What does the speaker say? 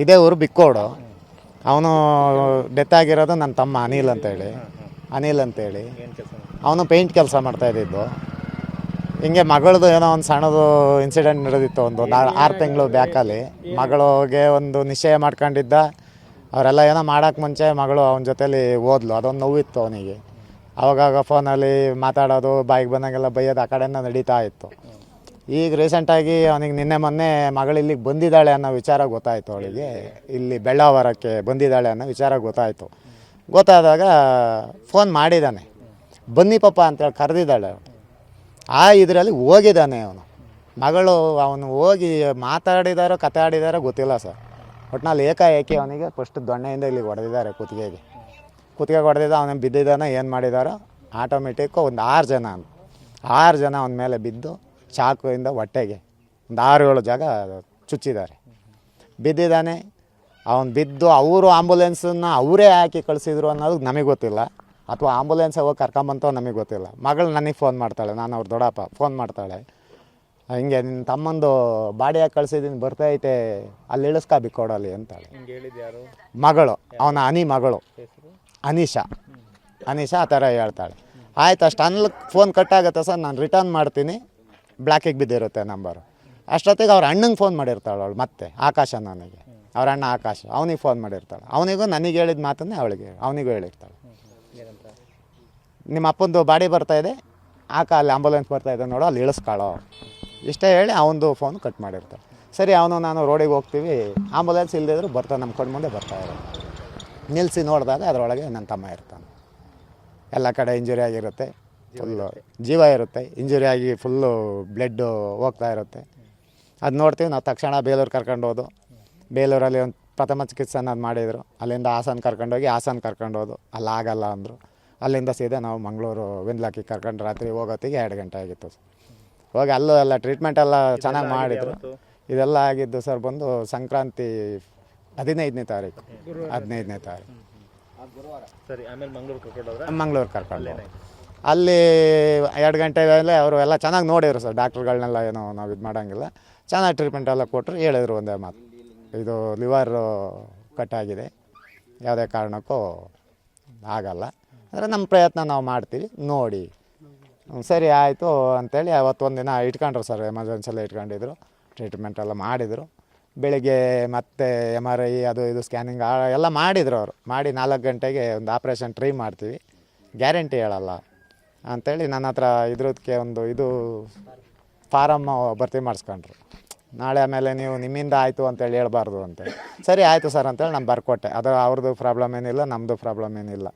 ಇದೇ ಊರು ಬಿಕ್ಕೋಡು. ಅವನು ಡೆತ್ ಆಗಿರೋದು ನನ್ನ ತಮ್ಮ ಅನಿಲ್ ಅಂತೇಳಿ. ಅವನು ಪೇಂಟ್ ಕೆಲಸ ಮಾಡ್ತಾಯಿದ್ದು. ಹಿಂಗೆ ಮಗಳದು ಏನೋ ಒಂದು ಸಣ್ಣದು ಇನ್ಸಿಡೆಂಟ್ ನಡೆದಿತ್ತು, ಒಂದು 6 ತಿಂಗಳು ಬ್ಯಾಕಲ್ಲಿ. ಮಗಳಿಗೆ ಒಂದು ನಿಶ್ಚಯ ಮಾಡ್ಕೊಂಡಿದ್ದ. ಅವರೆಲ್ಲ ಏನೋ ಮಾಡೋಕ್ಕೆ ಮುಂಚೆ ಮಗಳು ಅವನ ಜೊತೇಲಿ ಓದ್ಲು. ಅದೊಂದು ನೋವಿತ್ತು ಅವನಿಗೆ. ಅವಾಗಾಗ ಫೋನಲ್ಲಿ ಮಾತಾಡೋದು, ಬಾಯಿಗೆ ಬಂದಂಗೆಲ್ಲ ಬೈಯೋದು ಆ ಕಡೆಯಿಂದ ನಡೀತಾ ಇತ್ತು. ಈಗ ರೀಸೆಂಟಾಗಿ ಅವನಿಗೆ ನಿನ್ನೆ ಮೊನ್ನೆ ಮಗಳು ಇಲ್ಲಿಗೆ ಬಂದಿದ್ದಾಳೆ ಅನ್ನೋ ವಿಚಾರ ಗೊತ್ತಾಯಿತು. ಅವಳಿಗೆ ಇಲ್ಲಿ ಬೆಳ್ಳಾವರಕ್ಕೆ ಬಂದಿದ್ದಾಳೆ ಅನ್ನೋ ವಿಚಾರ ಗೊತ್ತಾದಾಗ ಫೋನ್ ಮಾಡಿದ್ದಾನೆ. ಬನ್ನಿ ಪಾಪ ಅಂತೇಳಿ ಕರೆದಿದ್ದಾಳೆ. ಇದರಲ್ಲಿ ಹೋಗಿದ್ದಾನೆ ಅವನು ಹೋಗಿ ಮಾತಾಡಿದಾರೋ ಕತೆ ಆಡಿದಾರೋ ಗೊತ್ತಿಲ್ಲ ಸರ್. ಒಟ್ಟಿನಲ್ಲಿ ಏಕಾಏಕಿ ಅವನಿಗೆ ಫಸ್ಟ್ ದೊಣ್ಣೆಯಿಂದ ಇಲ್ಲಿಗೆ ಹೊಡೆದಿದ್ದಾರೆ, ಕುತ್ತಿಗೆಗೆ ಹೊಡೆದಿದ್ದ. ಅವನಿಗೆ ಬಿದ್ದಿದ್ದಾನೆ. ಏನು ಮಾಡಿದಾರೋ ಆಟೋಮೆಟಿಕ್ಕು ಒಂದು 6 ಜನ ಅವನ ಮೇಲೆ ಬಿದ್ದು ಚಾಕುವಿಂದ ಹೊಟ್ಟೆಗೆ ಒಂದು 6-7 ಜಾಗ ಚುಚ್ಚಿದ್ದಾರೆ. ಬಿದ್ದಿದ್ದಾನೆ. ಅವನು ಬಿದ್ದು ಅವರು ಆಂಬುಲೆನ್ಸನ್ನು ಅವರೇ ಹಾಕಿ ಕಳಿಸಿದ್ರು ಅನ್ನೋದು ನಮಗೆ ಗೊತ್ತಿಲ್ಲ, ಅಥವಾ ಆಂಬುಲೆನ್ಸ್ ಹೋಗಿ ಕರ್ಕೊಂಬಂತೋ ನಮಗೆ ಗೊತ್ತಿಲ್ಲ. ಮಗಳು ನನಗೆ ಫೋನ್ ಮಾಡ್ತಾಳೆ, ನಾನು ಅವ್ರ ದೊಡ್ಡಪ್ಪ ಫೋನ್ ಮಾಡ್ತಾಳೆ, ಹಿಂಗೆ ನಿನ್ನ ತಮ್ಮಂದು ಬಾಡಿಯಾಗಿ ಕಳಿಸಿದ್ದೀನಿ, ಬರ್ತೈತೆ, ಅಲ್ಲಿ ಇಳಿಸ್ಕೊ ಬಿಕ್ಕೋಡಲ್ಲಿ ಅಂತಾಳೆ. ಮಗಳು, ಅವನ ಮಗಳು ಅನೀಶಾ ಆ ಥರ ಹೇಳ್ತಾಳೆ. ಆಯ್ತು, ಅಷ್ಟು ಅನ್ಲಿಕ್ಕೆ ಫೋನ್ ಕಟ್ಟಾಗುತ್ತೆ ಸರ್, ನಾನು ರಿಟರ್ನ್ ಮಾಡ್ತೀನಿ, ಬ್ಲ್ಯಾಕಿಗೆ ಬಿದ್ದಿರುತ್ತೆ ನಂಬರು. ಅಷ್ಟೊತ್ತಿಗೆ ಅವ್ರ ಅಣ್ಣಂಗೆ ಫೋನ್ ಮಾಡಿರ್ತಾಳೆ ಅವಳು, ಮತ್ತೆ ನನಗೆ ಅವ್ರ ಅಣ್ಣ ಆಕಾಶ ಅವನಿಗೆ ಫೋನ್ ಮಾಡಿರ್ತಾಳೆ. ಅವನಿಗೂ ನನಗೆ ಹೇಳಿದ ಮಾತನ್ನೇ ಅವನಿಗೂ ಹೇಳಿರ್ತಾಳೆ. ನಿಮ್ಮ ಅಪ್ಪಂದು ಬಾಡಿ ಬರ್ತಾಯಿದೆ, ಅಲ್ಲಿ ಆಂಬುಲೆನ್ಸ್ ಬರ್ತಾಯಿದೆ ನೋಡು, ಅಲ್ಲಿ ಇಳಿಸ್ಕೊಳ್ಳೋ, ಇಷ್ಟೇ ಹೇಳಿ ಅವನದು ಫೋನ್ ಕಟ್ ಮಾಡಿರ್ತಾಳೆ. ಸರಿ, ನಾನು ರೋಡಿಗೆ ಹೋಗ್ತೀವಿ, ಆಂಬುಲೆನ್ಸ್ ಇಲ್ಲದಿದ್ರು ಬರ್ತಾನೆ, ನಮ್ಮ ಕಣ್ಣು ಮುಂದೆ ಬರ್ತಾಯಿರೋ. ನಿಲ್ಲಿಸಿ ನೋಡಿದಾಗ ಅದರೊಳಗೆ ನನ್ನ ತಮ್ಮ ಇರ್ತಾನೆ. ಎಲ್ಲ ಕಡೆ ಇಂಜುರಿ ಆಗಿರುತ್ತೆ, ಫುಲ್ಲು ಜೀವ ಇರುತ್ತೆ, ಇಂಜುರಿ ಆಗಿ ಫುಲ್ಲು ಬ್ಲಡ್ಡು ಹೋಗ್ತಾ ಇರುತ್ತೆ. ಅದು ನೋಡ್ತೀವಿ ನಾವು. ತಕ್ಷಣ ಬೇಲೂರು ಕರ್ಕೊಂಡು ಹೋದು. ಬೇಲೂರಲ್ಲಿ ಒಂದು ಪ್ರಥಮ ಚಿಕಿತ್ಸೆ ಅನ್ನೋದು ಮಾಡಿದರು. ಅಲ್ಲಿಂದ ಹಾಸನ ಕರ್ಕೊಂಡೋದು. ಅಲ್ಲಾಗಲ್ಲ ಅಂದರು. ಅಲ್ಲಿಂದ ಸೀದಾ ನಾವು ಮಂಗಳೂರು ವಿಂದ್ಲಾಕಿ ಕರ್ಕೊಂಡು ರಾತ್ರಿ ಹೋಗೋತ್ತಿಗೆ 2 ಗಂಟೆ ಆಗಿತ್ತು. ಹೋಗಿ ಅಲ್ಲೂ ಎಲ್ಲ ಟ್ರೀಟ್ಮೆಂಟ್ ಎಲ್ಲ ಚೆನ್ನಾಗಿ ಮಾಡಿದರು. ಇದೆಲ್ಲ ಆಗಿದ್ದು ಸರ್ ಬಂದು ಸಂಕ್ರಾಂತಿ 15ನೇ ತಾರೀಕು. ಮಂಗಳೂರು ಕರ್ಕೊಂಡು ಅಲ್ಲಿ 2 ಗಂಟೆ ಮೇಲೆ ಅವರು ಎಲ್ಲ ಚೆನ್ನಾಗಿ ನೋಡಿದ್ರು ಸರ್. ಡಾಕ್ಟ್ರುಗಳನ್ನೆಲ್ಲ ಏನೋ ನಾವು ಇದು ಮಾಡೋಂಗಿಲ್ಲ, ಚೆನ್ನಾಗಿ ಟ್ರೀಟ್ಮೆಂಟ್ ಎಲ್ಲ ಕೊಟ್ಟರು. ಹೇಳಿದ್ರು ಒಂದೇ ಮಾತು, ಇದು ಲಿವರು ಕಟ್ಟಾಗಿದೆ, ಯಾವುದೇ ಕಾರಣಕ್ಕೂ ಆಗಲ್ಲ, ಅಂದರೆ ನಮ್ಮ ಪ್ರಯತ್ನ ನಾವು ಮಾಡ್ತೀವಿ, ನೋಡಿ. ಸರಿ ಆಯಿತು ಅಂಥೇಳಿ ಅವತ್ತೊಂದು ದಿನ ಇಟ್ಕೊಂಡ್ರು ಸರ್, ಎಮರ್ಜೆನ್ಸಿಯಲ್ಲೇ ಇಟ್ಕೊಂಡಿದ್ರು. ಟ್ರೀಟ್ಮೆಂಟ್ ಎಲ್ಲ ಮಾಡಿದರು. ಬೆಳಿಗ್ಗೆ ಮತ್ತೆ MRI ಅದು ಇದು ಸ್ಕ್ಯಾನಿಂಗ್ ಎಲ್ಲ ಮಾಡಿದರು ಅವರು. ಮಾಡಿ 4 ಗಂಟೆಗೆ ಒಂದು ಆಪ್ರೇಷನ್ ಟ್ರೈ ಮಾಡ್ತೀವಿ, ಗ್ಯಾರಂಟಿ ಹೇಳಲ್ಲ ಅಂಥೇಳಿ ನನ್ನ ಹತ್ರ ಇದ್ರದಕ್ಕೆ ಒಂದು ಇದು ಫಾರಮ್ಮು ಭರ್ತಿ ಮಾಡಿಸ್ಕೊಂಡ್ರು. ನಾಳೆ ಆಮೇಲೆ ನೀವು ನಿಮ್ಮಿಂದ ಆಯಿತು ಅಂತೇಳಿ ಹೇಳ್ಬಾರ್ದು ಅಂತೇಳಿ. ಸರಿ ಆಯಿತು ಸರ್ ಅಂತೇಳಿ ನಾನು ಬರ್ಕೊಟ್ಟೆ. ಅದು ಅವ್ರದ್ದು ಪ್ರಾಬ್ಲಮ್ ಏನಿಲ್ಲ, ನಮ್ಮದು ಪ್ರಾಬ್ಲಮ್ ಏನಿಲ್ಲ.